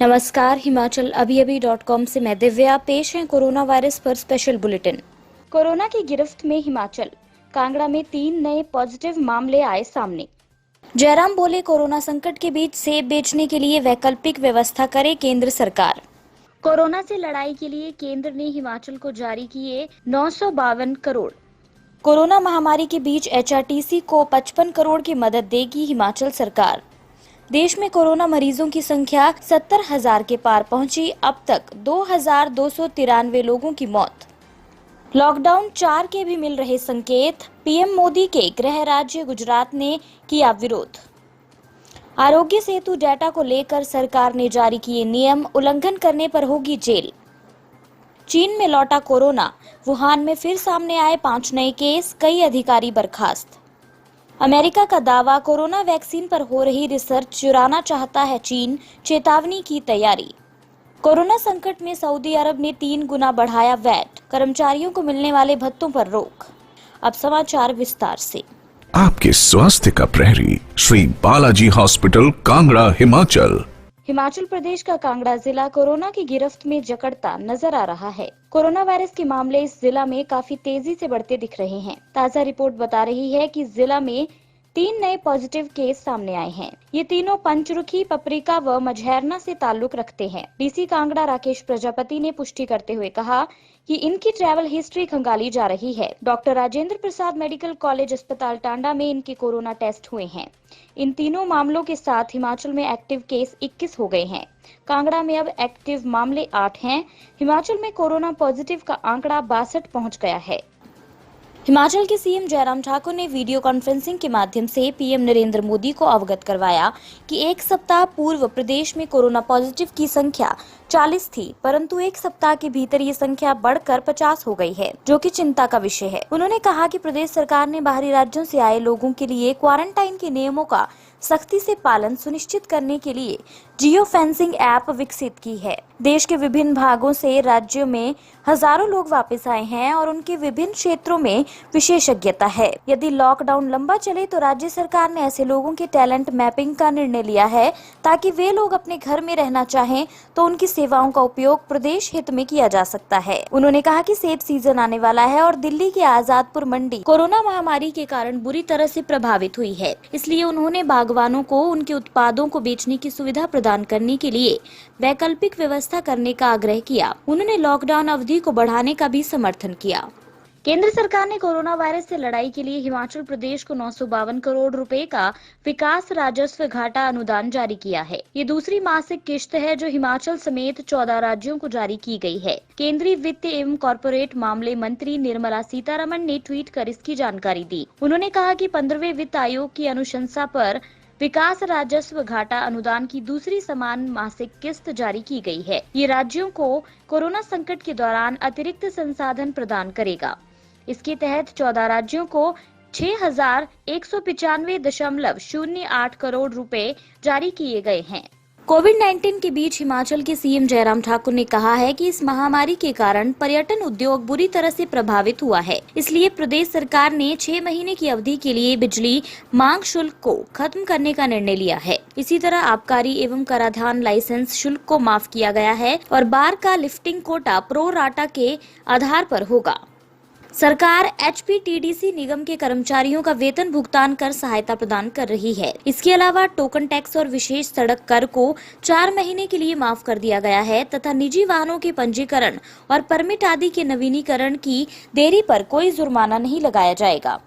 नमस्कार, हिमाचल अभी-अभी.com से मैं दिव्या। पेश है कोरोना वायरस पर स्पेशल बुलेटिन। कोरोना की गिरफ्त में हिमाचल, कांगड़ा में 3 नए पॉजिटिव मामले आए सामने। जयराम बोले, कोरोना संकट के बीच सेब बेचने के लिए वैकल्पिक व्यवस्था करे केंद्र सरकार। कोरोना से लड़ाई के लिए केंद्र ने हिमाचल को जारी किए 952 करोड़। कोरोना महामारी के बीच एचआरटीसी को 55 करोड़ की मदद देगी हिमाचल सरकार। देश में कोरोना मरीजों की संख्या 70,000 के पार पहुंची। अब तक 2,293 लोगों की मौत। लॉकडाउन 4 के भी मिल रहे संकेत। पीएम मोदी के गृह राज्य गुजरात ने किया विरोध। आरोग्य सेतु डेटा को लेकर सरकार ने जारी किए नियम, उल्लंघन करने पर होगी जेल। चीन में लौटा कोरोना, वुहान में फिर सामने आए 5 नए केस, कई अधिकारी बर्खास्त। अमेरिका का दावा, कोरोना वैक्सीन पर हो रही रिसर्च चुराना चाहता है चीन, चेतावनी की तैयारी। कोरोना संकट में सऊदी अरब ने 3 गुना बढ़ाया वैट, कर्मचारियों को मिलने वाले भत्तों पर रोक। अब समाचार विस्तार से। आपके स्वास्थ्य का प्रहरी श्री बालाजी हॉस्पिटल, कांगड़ा, हिमाचल। हिमाचल प्रदेश का कांगड़ा जिला कोरोना की गिरफ्त में जकड़ता नजर आ रहा है। कोरोना वायरस के मामले इस जिला में काफी तेजी से बढ़ते दिख रहे हैं। ताजा रिपोर्ट बता रही है कि जिला में 3 नए पॉजिटिव केस सामने आए हैं। ये तीनों पंचरुखी, पपरिका व मझैरना से ताल्लुक रखते हैं। डीसी कांगड़ा राकेश प्रजापति ने पुष्टि करते हुए कहा कि इनकी ट्रैवल हिस्ट्री खंगाली जा रही है। Doctor Rajendra Prasad medical college अस्पताल टांडा में इनके कोरोना टेस्ट हुए हैं। इन तीनों मामलों के साथ हिमाचल में एक्टिव केस 21 हो गए हैं। कांगड़ा में अब एक्टिव मामले 8 हैं। हिमाचल में कोरोना पॉजिटिव का आंकड़ा 62 पहुंच गया है। हिमाचल के सीएम जयराम ठाकुर ने वीडियो कॉन्फ्रेंसिंग के माध्यम से पीएम नरेंद्र मोदी को अवगत करवाया कि एक सप्ताह पूर्व प्रदेश में कोरोना पॉजिटिव की संख्या 40 थी, परंतु एक सप्ताह के भीतर ये संख्या बढ़कर 50 हो गई है, जो कि चिंता का विषय है। उन्होंने कहा कि प्रदेश सरकार ने बाहरी राज्यों से आए लोगों के लिए क्वारंटाइन के नियमों का सख्ती से पालन सुनिश्चित करने के लिए जियो फेंसिंग ऐप विकसित की है। देश के विभिन्न भागों से राज्यों में हजारों लोग वापस आए हैं और उनके विभिन्न क्षेत्रों में विशेषज्ञता है। यदि लॉकडाउन लंबा चले तो राज्य सरकार ने ऐसे लोगों के टैलेंट मैपिंग का निर्णय लिया है, ताकि वे लोग अपने घर में रहना चाहें तो उनकी सेवाओं का उपयोग प्रदेश हित में किया जा सकता है। उन्होंने कहा कि सेब सीजन आने वाला है और दिल्ली की आजादपुर मंडी कोरोना महामारी के कारण बुरी तरह से प्रभावित हुई है, इसलिए उन्होंने बागवानों को उनके उत्पादों को बेचने की सुविधा प्रदान करने के लिए वैकल्पिक व्यवस्था करने का आग्रह किया। उन्होंने लॉकडाउन अवधि को बढ़ाने का भी समर्थन किया। केंद्र सरकार ने कोरोना वायरस से लड़ाई के लिए हिमाचल प्रदेश को 952 करोड़ रुपए का विकास राजस्व घाटा अनुदान जारी किया है। ये दूसरी मासिक किश्त है जो हिमाचल समेत 14 राज्यों को जारी की गई है। केंद्रीय वित्त एवं कॉर्पोरेट मामले मंत्री निर्मला सीतारमण ने ट्वीट कर इसकी जानकारी दी। उन्होंने कहा कि 15वें वित्त आयोग की अनुशंसा पर विकास राजस्व घाटा अनुदान की दूसरी समान मासिक किस्त जारी की गई है। ये राज्यों को कोरोना संकट के दौरान अतिरिक्त संसाधन प्रदान करेगा। इसके तहत 14 राज्यों को 6,195.08 करोड़ रुपए जारी किए गए हैं। कोविड-19 के बीच हिमाचल के सीएम जयराम ठाकुर ने कहा है कि इस महामारी के कारण पर्यटन उद्योग बुरी तरह से प्रभावित हुआ है। इसलिए प्रदेश सरकार ने 6 महीने की अवधि के लिए बिजली मांग शुल्क को खत्म करने का निर्णय लिया है। इसी तरह आबकारी एवं कराधान लाइसेंस शुल्क को माफ किया गया है और बार का लिफ्टिंग कोटा प्रो राटा के आधार पर होगा। सरकार एचपीटीडीसी निगम के कर्मचारियों का वेतन भुगतान कर सहायता प्रदान कर रही है। इसके अलावा टोकन टैक्स और विशेष सड़क कर को 4 महीने के लिए माफ कर दिया गया है तथा निजी वाहनों के पंजीकरण और परमिट आदि के नवीनीकरण की देरी पर कोई जुर्माना नहीं लगाया जाएगा।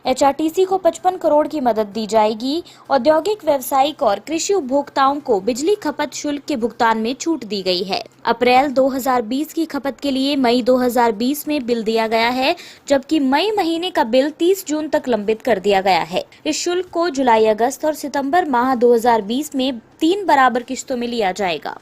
एचआरटीसी को 55 करोड़ की मदद दी जाएगी। औद्योगिक, व्यावसायिक और कृषि उपभोक्ताओं को बिजली खपत शुल्क के भुगतान में छूट दी गई है। अप्रैल 2020 की खपत के लिए मई 2020 में बिल दिया गया है, जबकि मई महीने का बिल 30 जून तक लंबित कर दिया गया है। इस शुल्क को जुलाई, अगस्त और सितंबर माह 2020 में 3 बराबर किश्तों में लिया जाएगा।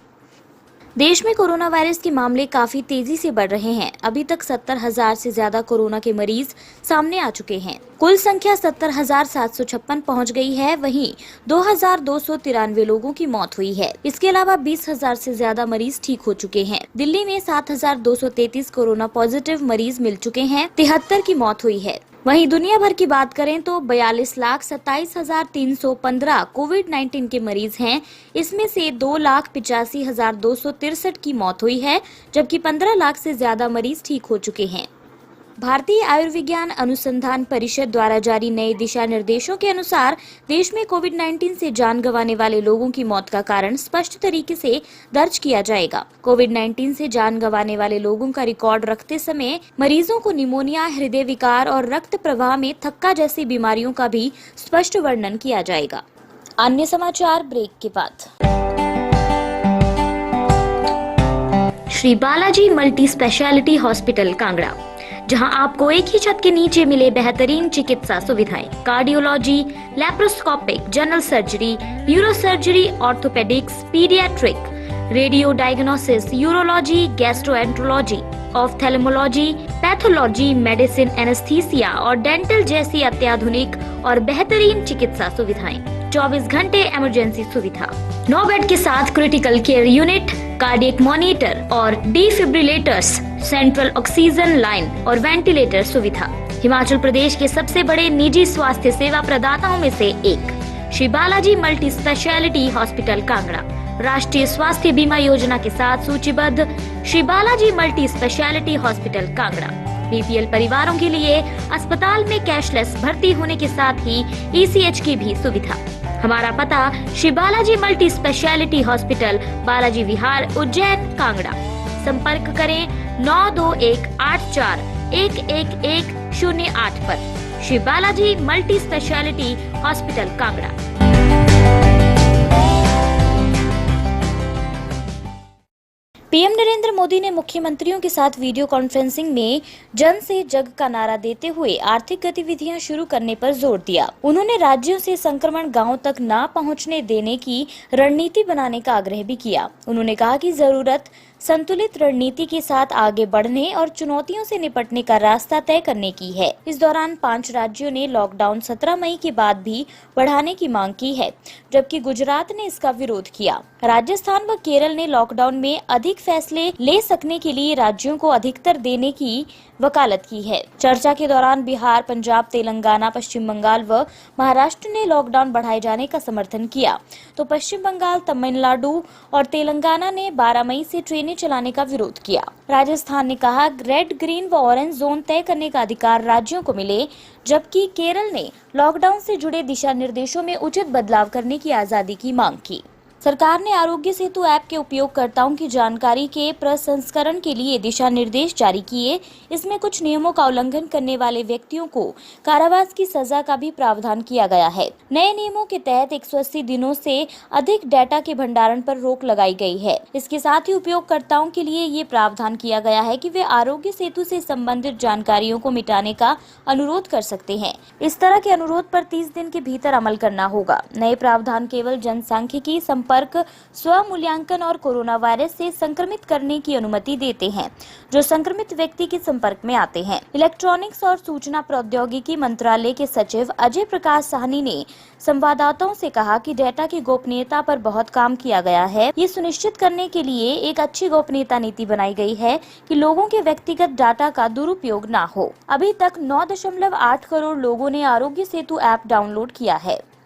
देश में कोरोना वायरस के मामले काफी तेजी से बढ़ रहे हैं। अभी तक 70,000 से ज्यादा कोरोना के मरीज सामने आ चुके हैं। कुल संख्या 70,756 पहुंच गई है। वहीं 2,293 लोगों की मौत हुई है। इसके अलावा 20,000 से ज्यादा मरीज ठीक हो चुके हैं। दिल्ली में 7,233 कोरोना पॉजिटिव मरीज मिल चुके हैं। 73 की मौत हुई है। वहीं दुनिया भर की बात करें तो 42,27,315 कोविड-19 के मरीज हैं। इसमें से 2,85,263 की मौत हुई है, जबकि 15 लाख से ज्यादा मरीज ठीक हो चुके हैं। भारतीय आयुर्विज्ञान अनुसंधान परिषद द्वारा जारी नए दिशा निर्देशों के अनुसार देश में कोविड-19 से जान गंवाने वाले लोगों की मौत का कारण स्पष्ट तरीके से दर्ज किया जाएगा। कोविड-19 से जान गंवाने वाले लोगों का रिकॉर्ड रखते समय मरीजों को निमोनिया, हृदय विकार और रक्त प्रवाह में थक्का जैसी बीमारियों का भी स्पष्ट वर्णन किया जाएगा। अन्य समाचार ब्रेक के बाद। Shri Balaji multi speciality hospital Kangra, जहां आपको एक ही छत के नीचे मिले बेहतरीन चिकित्सा सुविधाएं, cardiology, laparoscopic, general surgery, neuro surgery, orthopaedics, paediatric, radio diagnosis, urology, gastroenterology, ophthalmology, pathology, medicine, anaesthesia और डेंटल जैसी अत्याधुनिक और बेहतरीन चिकित्सा सुविधाएं, 24 घंटे इमरजेंसी सुविधा, 9 बेड के साथ critical care unit, cardiac monitor और डिफिब्रिलेटर्स, सेंट्रल ऑक्सीजन लाइन और वेंटिलेटर सुविधा। हिमाचल प्रदेश के सबसे बड़े निजी स्वास्थ्य सेवा प्रदाताओं में से एक Shri Balaji multi speciality hospital Kangra राष्ट्रीय स्वास्थ्य बीमा योजना के साथ सूचीबद्ध Shri Balaji multi speciality hospital Kangra BPL परिवारों के लिए अस्पताल में कैशलेस भर्ती होने के साथ ही ईसीएच की भी सुविधा। हमारा पता Shri Balaji multi speciality hospital, Balaji Vihar, Ujjain, Kangra. संपर्क करें 9218411108 पर। Shri Balaji multi speciality hospital Kangra. PM Narendra Modi ने मुख्यमंत्रियों के साथ वीडियो कॉन्फ्रेंसिंग में जन से जग का नारा देते हुए आर्थिक गतिविधियां शुरू करने पर जोर दिया। उन्होंने राज्यों से संक्रमण गांव तक न पहुंचने देने की रणनीति बनाने का आग्रह भी किया। उन्होंने कहा कि जरूरत संतुलित रणनीति के साथ आगे बढ़ने और चुनौतियों से निपटने का रास्ता तय करने की है। इस दौरान 5 राज्यों ने लॉकडाउन 17 मई के बाद भी बढ़ाने की मांग की है, जबकि गुजरात ने इसका विरोध किया। राजस्थान व केरल ने लॉकडाउन में अधिक फैसले ले सकने के लिए राज्यों को अधिकतर देने की वकालत की है। चर्चा के दौरान बिहार, पंजाब, तेलंगाना, पश्चिम बंगाल व महाराष्ट्र ने लॉकडाउन बढ़ाए जाने का समर्थन किया, तो पश्चिम बंगाल, तमिलनाडु और तेलंगाना ने 12 मई से ट्रेनें चलाने का विरोध किया। राजस्थान ने कहा रेड, ग्रीन व ऑरेंज जोन तय करने का अधिकार राज्यों को मिले, जबकि केरल ने लॉकडाउन से जुड़े दिशा निर्देशों में उचित बदलाव करने की आजादी की मांग की। सरकार ने आरोग्य सेतु ऐप के उपयोगकर्ताओं की जानकारी के प्रसंस्करण के लिए दिशा निर्देश जारी किए। इसमें कुछ नियमों का उल्लंघन करने वाले व्यक्तियों को कारावास की सजा का भी प्रावधान किया गया है। नए नियमों के तहत 180 दिनों से अधिक डेटा के भंडारण पर रोक लगाई गई है। इसके साथ ही उपयोगकर्ताओं के लिए ये प्रावधान किया गया है कि वे आरोग्य सेतु से संबंधित जानकारियों को मिटाने का अनुरोध कर सकते हैं। इस तरह के अनुरोध पर 30 दिन के भीतर अमल करना होगा। नए प्रावधान केवल जनसांख्यिकी, संपर्क, स्वमूल्यांकन और कोरोना वायरस से संक्रमित करने की अनुमति देते हैं जो संक्रमित व्यक्ति के संपर्क में आते हैं। इलेक्ट्रॉनिक्स और सूचना प्रौद्योगिकी मंत्रालय के सचिव अजय प्रकाश साहनी ने संवाददाताओं से कहा कि डेटा की गोपनीयता पर बहुत काम किया गया है। ये सुनिश्चित करने के लिए एक अच्छी गोपनीयता नीति बनाई गई है कि लोगों के व्यक्तिगत डाटा का दुरुपयोग न हो। अभी तक 9.8 करोड़ लोगों ने आरोग्य सेतु ऐप डाउनलोड किया है।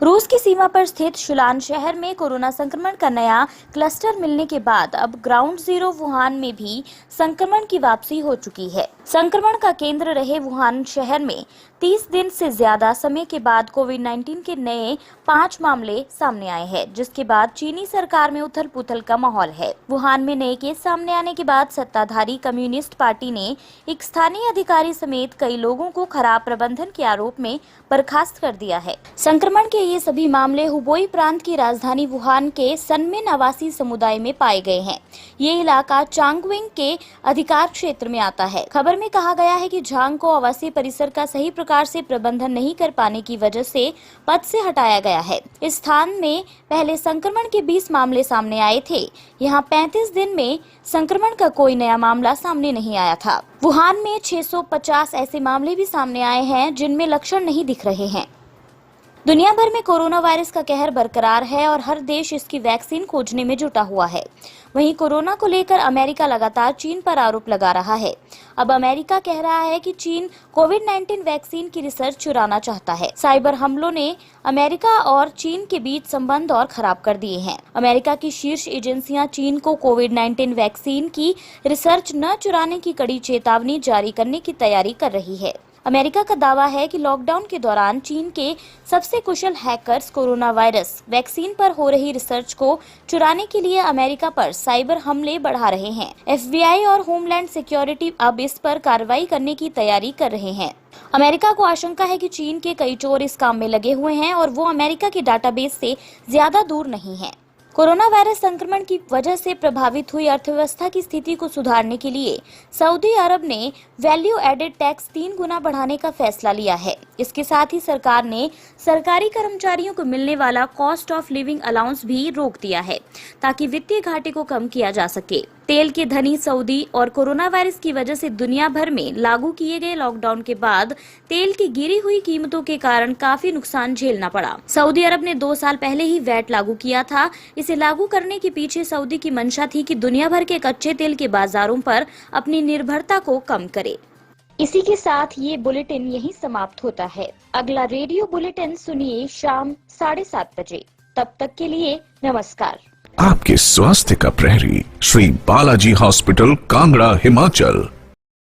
रूस की सीमा पर स्थित शुलान शहर में कोरोना संक्रमण का नया क्लस्टर मिलने के बाद अब ग्राउंड जीरो वुहान में भी संक्रमण की वापसी हो चुकी है। संक्रमण का केंद्र रहे वुहान शहर में 30 दिन से ज्यादा समय के बाद कोविड-19 के नए 5 मामले सामने आए हैं, जिसके बाद चीनी सरकार में उथल-पुथल का माहौल है। वुहान में नए केस सामने आने के बाद सत्ताधारी कम्युनिस्ट पार्टी ने एक स्थानीय अधिकारी समेत कई लोगों को खराब प्रबंधन के आरोप में बर्खास्त कर दिया है। संक्रमण के ये सभी मामले हुबोई प्रांत की राजधानी वुहान के सनमिन आवासी समुदाय में पाए गए हैं। ये इलाका चांगविंग के अधिकार क्षेत्र में आता है। खबर में कहा गया है कि झांग को आवासीय परिसर का सही प्रकार से प्रबंधन नहीं कर पाने की वजह से पद से हटाया गया है। इस स्थान में पहले संक्रमण के 20 मामले सामने आए थे। यहाँ 35 दिन में संक्रमण का कोई नया मामला सामने नहीं आया था। वुहान में 650 ऐसे मामले भी सामने आए हैं जिनमें लक्षण नहीं दिख रहे हैं। दुनिया भर में कोरोना वायरस का कहर बरकरार है और हर देश इसकी वैक्सीन खोजने में जुटा हुआ है। वहीं कोरोना को लेकर अमेरिका लगातार चीन पर आरोप लगा रहा है। अब अमेरिका कह रहा है कि चीन कोविड-19 वैक्सीन की रिसर्च चुराना चाहता है। साइबर हमलों ने अमेरिका और चीन के बीच संबंध और खराब कर दिए हैं। अमेरिका की शीर्ष एजेंसियां चीन को कोविड-19 वैक्सीन की रिसर्च न चुराने की कड़ी चेतावनी जारी करने की तैयारी कर रही है। अमेरिका का दावा है कि लॉकडाउन के दौरान चीन के सबसे कुशल हैकर्स कोरोना वायरस वैक्सीन पर हो रही रिसर्च को चुराने के लिए अमेरिका पर साइबर हमले बढ़ा रहे हैं। FBI और होमलैंड सिक्योरिटी अब इस पर कार्रवाई करने की तैयारी कर रहे हैं। अमेरिका को आशंका है कि चीन के कई चोर इस काम में लगे हुए हैं और वो अमेरिका के डाटाबेस से ज्यादा दूर नहीं है। कोरोना वायरस संक्रमण की वजह से प्रभावित हुई अर्थव्यवस्था की स्थिति को सुधारने के लिए सऊदी अरब ने वैल्यू एडेड टैक्स 3 गुना बढ़ाने का फैसला लिया है। इसके साथ ही सरकार ने सरकारी कर्मचारियों को मिलने वाला कॉस्ट ऑफ लिविंग अलाउंस भी रोक दिया है ताकि वित्तीय घाटे को कम किया जा सके। तेल के धनी सऊदी और कोरोना वायरस की वजह से दुनिया भर में लागू किए गए लॉकडाउन के बाद तेल की गिरी हुई कीमतों के कारण काफी नुकसान झेलना पड़ा। सऊदी अरब ने 2 साल पहले ही वैट लागू किया था। इसे लागू करने के पीछे सऊदी की मंशा थी कि दुनिया भर के कच्चे तेल के बाजारों पर अपनी निर्भरता को कम करे। इसी के साथ ये बुलेटिन यहीं समाप्त होता है। अगला रेडियो बुलेटिन सुनिए शाम 7:30 बजे। तब तक के लिए नमस्कार। आपके स्वास्थ्य का प्रहरी श्री बालाजी हॉस्पिटल, कांगड़ा, हिमाचल।